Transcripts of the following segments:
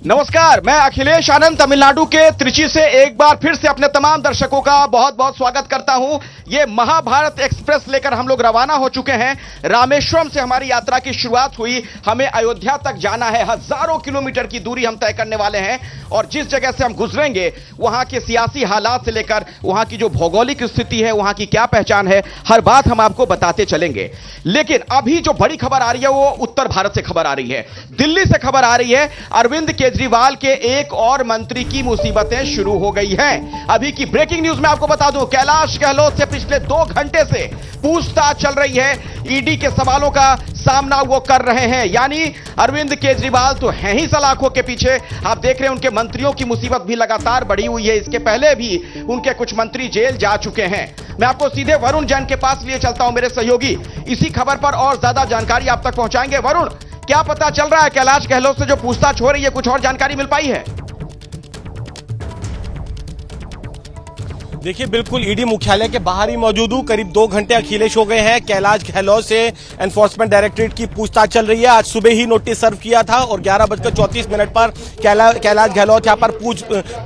नमस्कार, मैं अखिलेश आनंद तमिलनाडु के त्रिची से एक बार फिर से अपने तमाम दर्शकों का बहुत बहुत स्वागत करता हूं। ये महाभारत एक्सप्रेस लेकर हम लोग रवाना हो चुके हैं। रामेश्वरम से हमारी यात्रा की शुरुआत हुई। हमें अयोध्या तक जाना है। हजारों किलोमीटर की दूरी हम तय करने वाले हैं और जिस जगह से हम गुजरेंगे वहां के सियासी हालात से लेकर वहां की जो भौगोलिक स्थिति है, वहां की क्या पहचान है, हर बात हम आपको बताते चलेंगे। लेकिन अभी जो बड़ी खबर आ रही है वो उत्तर भारत से खबर आ रही है। दिल्ली से खबर आ रही है। अरविंद केजरीवाल के एक और मंत्री की मुसीबतें शुरू हो गई हैं। अभी की ब्रेकिंग न्यूज में आपको बता दूं, कैलाश गहलोत से पिछले 2 घंटे से पूछताछ चल रही है। ईडी के सवालों का सामना वो कर रहे हैं। यानी अरविंद केजरीवाल तो हैं ही सलाखों के पीछे। आप देख रहे हैं उनके मंत्रियों की मुसीबत भी लगातार बढ़ी हुई है। इसके पहले भी उनके कुछ मंत्री जेल जा चुके हैं। मैं आपको सीधे वरुण जैन के पास लिए चलता हूं, मेरे सहयोगी इसी खबर पर और ज्यादा जानकारी आप तक पहुंचाएंगे। वरुण, क्या पता चल रहा है? कैलाश गहलोत से जो पूछताछ हो रही है, कुछ और जानकारी मिल पाई है? देखिए, बिल्कुल ईडी मुख्यालय के बाहर ही मौजूद हूं। करीब 2 घंटे अखिलेश हो गए हैं। कैलाश गहलोत से एनफोर्समेंट डायरेक्टरेट की पूछताछ चल रही है। आज सुबह ही नोटिस सर्व किया था और 11:34 पर कैलाश गहलोत यहां पर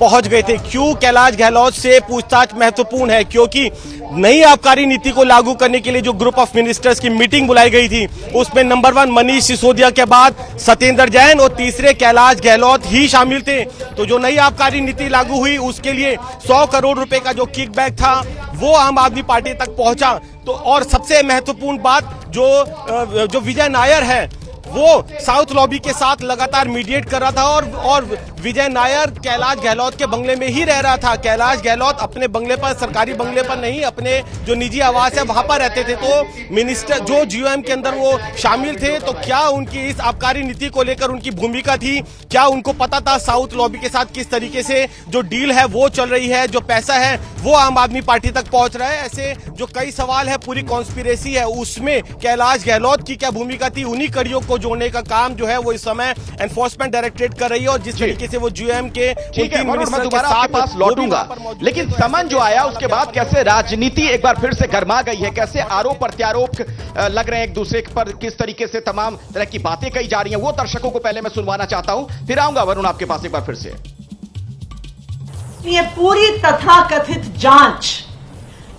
पहुंच गए थे। क्यों कैलाश गहलोत से पूछताछ महत्वपूर्ण है? क्योंकि नई आबकारी नीति को लागू करने के लिए जो ग्रुप ऑफ मिनिस्टर्स की मीटिंग बुलाई गई थी, उसमें नंबर 1 मनीष सिसोदिया के बाद सत्येंद्र जैन और तीसरे कैलाश गहलोत ही शामिल थे। तो जो नई आबकारी नीति लागू हुई उसके लिए 100 करोड़ रुपए का जो किकबैक था वो आम आदमी पार्टी तक पहुंचा। तो और सबसे महत्वपूर्ण बात, जो विजय नायर है वो साउथ लॉबी के साथ लगातार मीडिएट कर रहा था और विजय नायर कैलाश गहलोत के बंगले में ही रह रहा था। कैलाश गहलोत अपने बंगले पर, सरकारी बंगले पर नहीं, अपने जो निजी आवास है वहां पर रहते थे। तो मिनिस्टर जो जीओएम के अंदर वो शामिल थे, तो क्या उनकी इस आबकारी नीति को लेकर उनकी भूमिका थी? क्या उनको पता था साउथ लॉबी के साथ किस तरीके से जो डील है वो चल रही है, जो पैसा है वो आम आदमी पार्टी तक पहुंच रहा है? ऐसे जो कई सवाल है, पूरी कॉन्स्पिरेसी है, उसमें कैलाश गहलोत की क्या भूमिका थी? उन्हीं कड़ियों को जोड़ने का काम जो है वो इस समय एनफोर्समेंट डायरेक्टरेट कर रही है। और जिस तरीके से वो जीएम के मैं दोबारा आपके पास लौटूंगा, लेकिन समन जो आया उसके बाद कैसे राजनीति एक बार फिर से गर्मा गई है, कैसे आरोप प्रत्यारोप लग रहे हैं एक दूसरे पर, किस तरीके से तमाम तरह की बातें कही जा रही हैं, वो दर्शकों को पहले मैं सुनवाना चाहता हूं, फिर आऊंगा वरुण आपके पास एक बार फिर से। ये पूरी तथाकथित जांच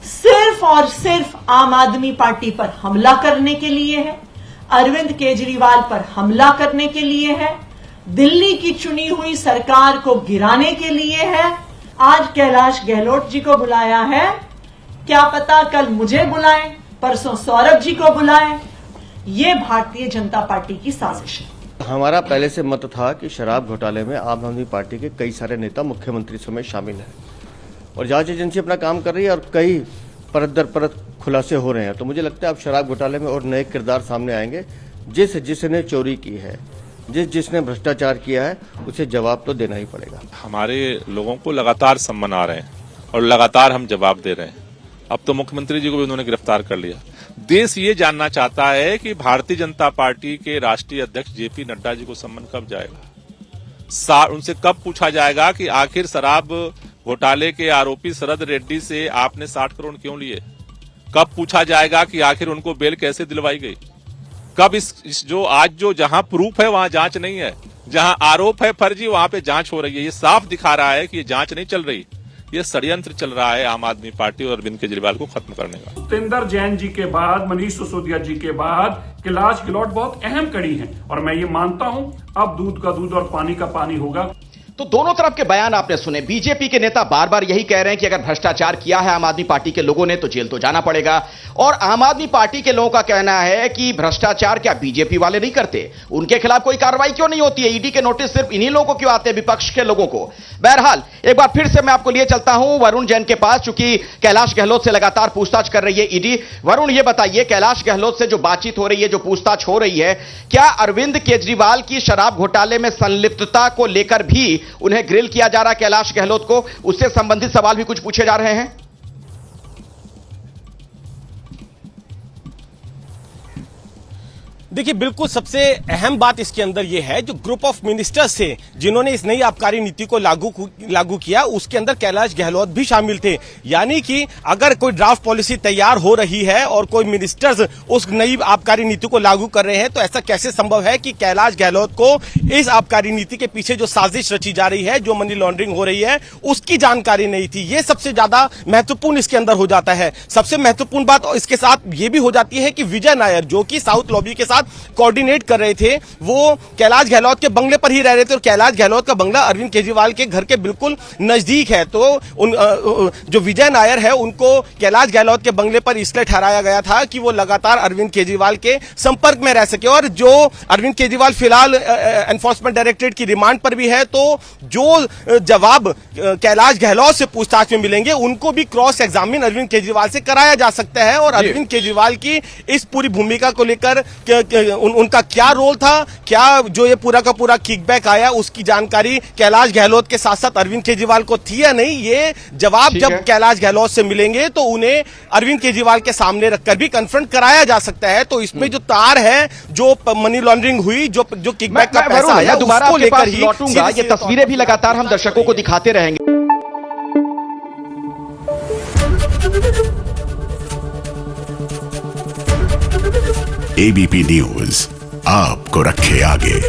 सिर्फ और सिर्फ आम आदमी पार्टी पर हमला करने के लिए है, अरविंद केजरीवाल पर हमला करने के लिए है, दिल्ली की चुनी हुई सरकार को गिराने के लिए है। आज कैलाश गहलोत जी को बुलाया है, क्या पता कल मुझे बुलाएं, परसों सौरभ जी को बुलाएं। ये भारतीय जनता पार्टी की साजिश है। हमारा पहले से मत था कि शराब घोटाले में आम आदमी पार्टी के कई सारे नेता मुख्यमंत्री समेत शामिल हैं और जांच एजेंसी अपना काम कर रही है और कई परत दर परत खुलासे हो रहे हैं। तो मुझे लगता है अब शराब घोटाले में और नए किरदार सामने आएंगे। जिसने चोरी की है, जिसने भ्रष्टाचार किया है, उसे जवाब तो देना ही पड़ेगा। हमारे लोगों को लगातार सम्मन आ रहे हैं और लगातार हम जवाब दे रहे हैं। अब तो मुख्यमंत्री जी को भी उन्होंने गिरफ्तार कर लिया। देश ये जानना चाहता है कि भारतीय जनता पार्टी के राष्ट्रीय अध्यक्ष जेपी नड्डा जी को सम्मन कब जाएगा। उनसे कब पूछा जाएगा कि आखिर शराब घोटाले के आरोपी शरद रेड्डी से आपने 60 करोड़ क्यों लिए? कब पूछा जाएगा कि आखिर उनको बेल कैसे दिलवाई गई? कब इस जो आज जो जहां प्रूफ है वहां जांच नहीं है, जहां आरोप है फर्जी वहां पे जांच हो रही है। ये साफ दिखा रहा है कि ये जांच नहीं चल रही, ये षड्यंत्र चल रहा है आम आदमी पार्टी और अरविंद केजरीवाल को खत्म करने का। सत्येंद्र जैन जी के बाद, मनीष सिसोदिया जी के बाद कैलाश गहलोत बहुत अहम कड़ी हैं और मैं ये मानता हूं अब दूध का दूध और पानी का पानी होगा। तो दोनों तरफ के बयान आपने सुने। बीजेपी के नेता बार बार यही कह रहे हैं कि अगर भ्रष्टाचार किया है आम आदमी पार्टी के लोगों ने तो जेल तो जाना पड़ेगा, और आम आदमी पार्टी के लोगों का कहना है कि भ्रष्टाचार क्या बीजेपी वाले नहीं करते, उनके खिलाफ कोई कार्रवाई क्यों नहीं होती है, ईडी के नोटिस सिर्फ इन्हीं लोगों को क्यों आते हैं, विपक्ष के लोगों को। बहरहाल एक बार फिर से मैं आपको लिए चलता हूं वरुण जैन के पास, चूंकि कैलाश गहलोत से लगातार पूछताछ कर रही है ईडी। वरुण, ये बताइए, कैलाश गहलोत से जो बातचीत हो रही है, जो पूछताछ हो रही है, क्या अरविंद केजरीवाल की शराब घोटाले में संलिप्तता को लेकर भी उन्हें ग्रिल किया जा रहा है? कैलाश गहलोत को उससे संबंधित सवाल भी कुछ पूछे जा रहे हैं? देखिए, बिल्कुल सबसे अहम बात इसके अंदर यह है, जो ग्रुप ऑफ मिनिस्टर्स थे जिन्होंने इस नई आबकारी नीति को लागू किया, उसके अंदर कैलाश गहलोत भी शामिल थे। यानी कि अगर कोई ड्राफ्ट पॉलिसी तैयार हो रही है और कोई मिनिस्टर्स उस नई आबकारी नीति को लागू कर रहे हैं, तो ऐसा कैसे संभव है कि कैलाश गहलोत को इस आबकारी नीति के पीछे जो साजिश रची जा रही है, जो मनी लॉन्ड्रिंग हो रही है, उसकी जानकारी नहीं थी। ये सबसे ज्यादा महत्वपूर्ण इसके अंदर हो जाता है। सबसे महत्वपूर्ण बात इसके साथ ये भी हो जाती है कि विजय नायर, जो कि साउथ लॉबी के साथ कोऑर्डिनेट कर रहे थे, वो कैलाश गहलोत के बंगले पर ही रह रहे थे और कैलाश गहलोत का बंगला अरविंद केजरीवाल के घर के बिल्कुल नजदीक है। तो जो विजय नायर है, उनको कैलाश गहलोत के बंगले पर इसलिए ठहराया गया था कि वो लगातार अरविंद केजरीवाल के संपर्क में रह सके। और जो अरविंद केजरीवाल फिलहाल एनफोर्समेंट डायरेक्टरेट की रिमांड पर भी है, तो जो जवाब कैलाश गहलोत से पूछताछ में मिलेंगे, उनको भी क्रॉस एग्जामिन अरविंद केजरीवाल से कराया जा सकता है। और अरविंद केजरीवाल की इस पूरी भूमिका को लेकर उनका क्या रोल था, क्या जो ये पूरा का पूरा किकबैक आया, उसकी जानकारी कैलाश गहलोत के साथ साथ अरविंद केजरीवाल को थी या नहीं, ये जवाब जब कैलाश गहलोत से मिलेंगे तो उन्हें अरविंद केजरीवाल के सामने रखकर भी कन्फ्रंट कराया जा सकता है। तो इसमें जो तार है, जो मनी लॉन्ड्रिंग हुई, जो किकबैक का पैसा आया, दोबारा उसको आपके लेकर पास ही लौटूंगा। ये तस्वीरें भी लगातार हम दर्शकों को दिखाते रहेंगे। एबीपी न्यूज आपको रखे आगे।